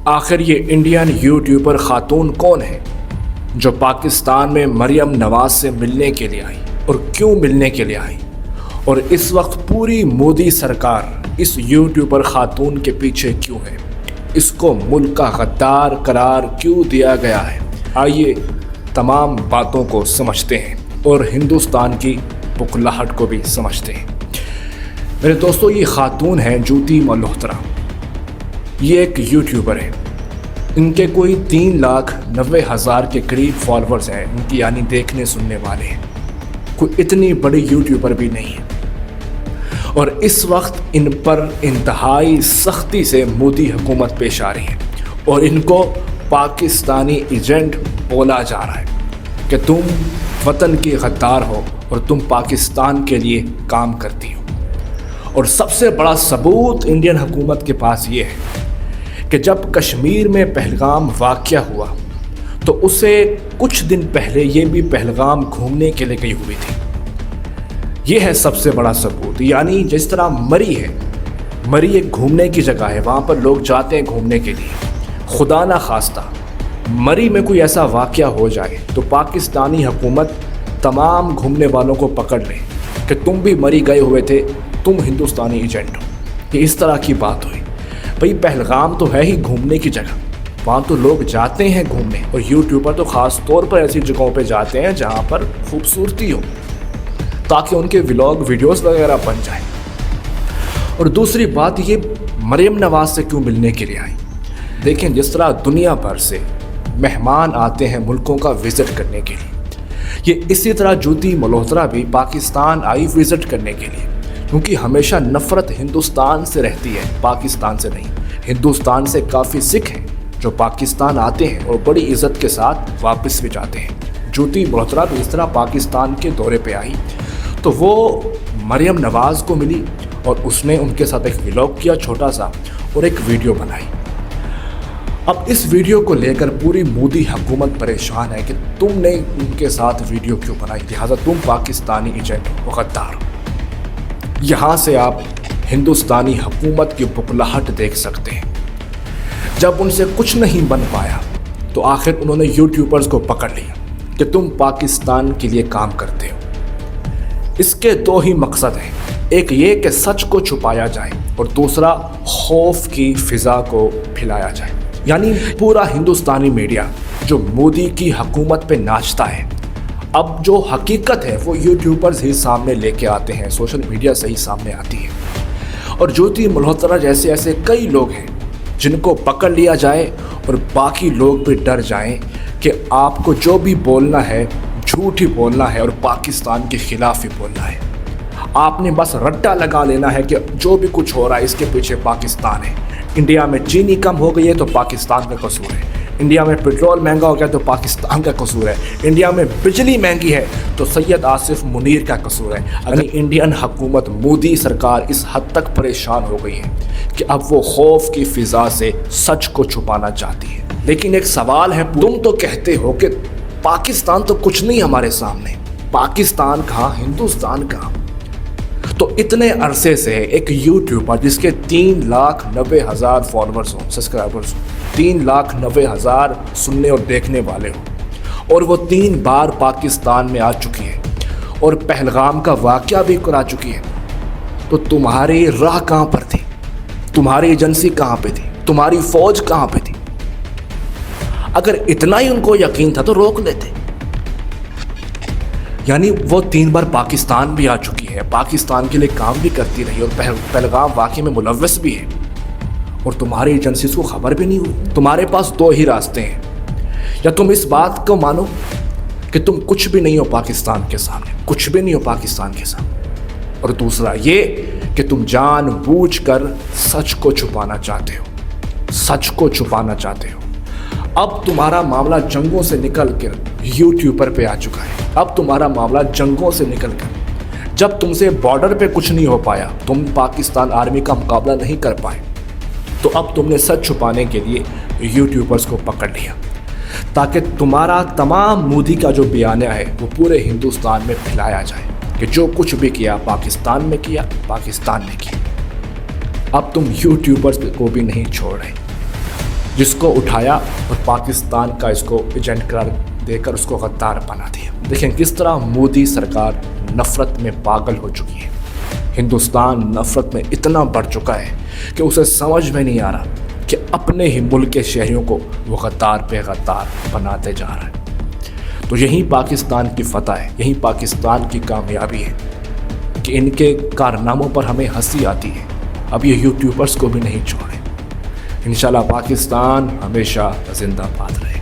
آخر یہ Indian YouTuber خاتون کون ہے جو پاکستان میں مریم نواز سے ملنے کے لیے آئی اور کیوں ملنے کے لیے آئی، اور اس وقت پوری مودی سرکار اس یوٹیوبر خاتون کے پیچھے کیوں ہے، اس کو ملک کا غدار قرار کیوں دیا گیا ہے۔ آئیے تمام باتوں کو سمجھتے ہیں اور ہندوستان کی بکھلاہٹ کو بھی سمجھتے ہیں۔ میرے دوستو، یہ خاتون ہیں جوتی ملہوترا۔ یہ ایک یوٹیوبر ہے۔ ان کے کوئی 3,90,000 کے قریب فالورز ہیں، ان کی یعنی دیکھنے سننے والے ہیں۔ کوئی اتنی بڑی یوٹیوبر بھی نہیں ہے، اور اس وقت ان پر انتہائی سختی سے مودی حکومت پیش آ رہی ہے، اور ان کو پاکستانی ایجنٹ بولا جا رہا ہے کہ تم وطن کی غدار ہو اور تم پاکستان کے لیے کام کرتی ہو۔ اور سب سے بڑا ثبوت انڈین حکومت کے پاس یہ ہے کہ جب کشمیر میں پہلگام واقعہ ہوا تو اسے کچھ دن پہلے یہ بھی پہلگام گھومنے کے لیے گئی ہوئی تھی۔ یہ ہے سب سے بڑا ثبوت۔ یعنی جس طرح مری ہے، مری ایک گھومنے کی جگہ ہے، وہاں پر لوگ جاتے ہیں گھومنے کے لیے۔ خدا نہ خواستہ مری میں کوئی ایسا واقعہ ہو جائے تو پاکستانی حکومت تمام گھومنے والوں کو پکڑ لے کہ تم بھی مری گئے ہوئے تھے، تم ہندوستانی ایجنٹ ہو۔ یہ اس طرح کی بات ہوئی۔ بھئی پہلگام تو ہے ہی گھومنے کی جگہ، وہاں تو لوگ جاتے ہیں گھومنے، اور یوٹیوبر تو خاص طور پر ایسی جگہوں پہ جاتے ہیں جہاں پر خوبصورتی ہو، تاکہ ان کے ولاگ ویڈیوز وغیرہ بن جائیں۔ اور دوسری بات، یہ مریم نواز سے کیوں ملنے کے لیے آئی؟ دیکھیں، جس طرح دنیا بھر سے مہمان آتے ہیں ملکوں کا وزٹ کرنے کے لیے، یہ اسی طرح جوتی ملہوترا بھی پاکستان آئی وزٹ کرنے کے لیے، کیونکہ ہمیشہ نفرت ہندوستان سے رہتی ہے، پاکستان سے نہیں۔ ہندوستان سے کافی سکھ ہیں جو پاکستان آتے ہیں اور بڑی عزت کے ساتھ واپس بھی جاتے ہیں۔ جوتی ملہوترا بھی اس طرح پاکستان کے دورے پہ آئی تو وہ مریم نواز کو ملی، اور اس نے ان کے ساتھ ایک ولاگ کیا چھوٹا سا، اور ایک ویڈیو بنائی۔ اب اس ویڈیو کو لے کر پوری مودی حکومت پریشان ہے کہ تم نے ان کے ساتھ ویڈیو کیوں بنائی، لہٰذا تم پاکستانی ایجنٹ ہو، غدار ہو۔ یہاں سے آپ ہندوستانی حکومت کی بکھلاہٹ دیکھ سکتے ہیں۔ جب ان سے کچھ نہیں بن پایا تو آخر انہوں نے یوٹیوبرز کو پکڑ لیا کہ تم پاکستان کے لیے کام کرتے ہو۔ اس کے دو ہی مقصد ہیں، ایک یہ کہ سچ کو چھپایا جائے، اور دوسرا خوف کی فضا کو پھیلایا جائے۔ یعنی پورا ہندوستانی میڈیا جو مودی کی حکومت پہ ناچتا ہے، اب جو حقیقت ہے وہ یوٹیوبرز ہی سامنے لے کے آتے ہیں، سوشل میڈیا سے ہی سامنے آتی ہے۔ اور جوتی ملہوترا جیسے ایسے کئی لوگ ہیں جن کو پکڑ لیا جائے اور باقی لوگ بھی ڈر جائیں کہ آپ کو جو بھی بولنا ہے جھوٹ ہی بولنا ہے اور پاکستان کے خلاف ہی بولنا ہے۔ آپ نے بس رٹا لگا لینا ہے کہ جو بھی کچھ ہو رہا ہے اس کے پیچھے پاکستان ہے۔ انڈیا میں چینی کم ہو گئی ہے تو پاکستان کا قصور ہے، انڈیا میں پیٹرول مہنگا ہو گیا تو پاکستان کا قصور ہے، انڈیا میں بجلی مہنگی ہے تو سید آصف منیر کا قصور ہے۔ یعنی انڈین حکومت مودی سرکار اس حد تک پریشان ہو گئی ہے کہ اب وہ خوف کی فضا سے سچ کو چھپانا چاہتی ہے۔ لیکن ایک سوال ہے، تم تو کہتے ہو کہ پاکستان تو کچھ نہیں ہمارے سامنے، پاکستان کہاں، ہندوستان کہاں؟ تو اتنے عرصے سے ایک یوٹیوبر جس کے 3,90,000 فالورز ہوں، سبسکرائبرز ہوں، 3,90,000 سننے اور دیکھنے والے ہوں، اور وہ 3 بار پاکستان میں آ چکی ہے اور پہلگام کا واقعہ بھی کرا چکی ہے، تو تمہاری راہ کہاں پر تھی؟ تمہاری ایجنسی کہاں پہ تھی؟ تمہاری فوج کہاں پہ تھی؟ اگر اتنا ہی ان کو یقین تھا تو روک لیتے۔ یعنی وہ 3 بار پاکستان بھی آ چکی ہے، پاکستان کے لیے کام بھی کرتی رہی، اور پہلگام واقعے میں ملوث بھی ہے، اور تمہاری ایجنسیز کو خبر بھی نہیں ہوئی۔ تمہارے پاس 2 ہی راستے ہیں، یا تم اس بات کو مانو کہ تم کچھ بھی نہیں ہو پاکستان کے سامنے، کچھ بھی نہیں ہو پاکستان کے سامنے، اور دوسرا یہ کہ تم جان بوجھ کر سچ کو چھپانا چاہتے ہو، سچ کو چھپانا چاہتے ہو۔ اب تمہارا معاملہ جنگوں سے نکل کر یوٹیوبر پہ آ چکا ہے، اب تمہارا معاملہ جنگوں سے نکل کر، جب تم سے بارڈر پہ کچھ نہیں ہو پایا، تم پاکستان آرمی کا مقابلہ نہیں کر پائے، تو اب تم نے سچ چھپانے کے لیے یوٹیوبرز کو پکڑ لیا، تاکہ تمہارا تمام مودی کا جو بیانیہ ہے وہ پورے ہندوستان میں پھیلایا جائے کہ جو کچھ بھی کیا پاکستان میں کیا، پاکستان نے کیا۔ اب تم یوٹیوبرز کو بھی نہیں چھوڑ رہے۔ جس کو اٹھایا اور پاکستان کا اس کو ایجنٹ قرار دے کر اس کو غدار بنا دیا۔ دیکھیں کس طرح مودی سرکار نفرت میں پاگل ہو چکی ہے۔ ہندوستان نفرت میں اتنا بڑھ چکا ہے کہ اسے سمجھ میں نہیں آ رہا کہ اپنے ہی ملک کے شہریوں کو وہ غدار پہ غدار بناتے جا رہا ہے۔ تو یہی پاکستان کی فتح ہے، یہی پاکستان کی کامیابی ہے کہ ان کے کارناموں پر ہمیں ہنسی آتی ہے۔ اب یہ یوٹیوبرز کو بھی نہیں چھوڑیں۔ انشاءاللہ پاکستان ہمیشہ زندہ باد رہے گا۔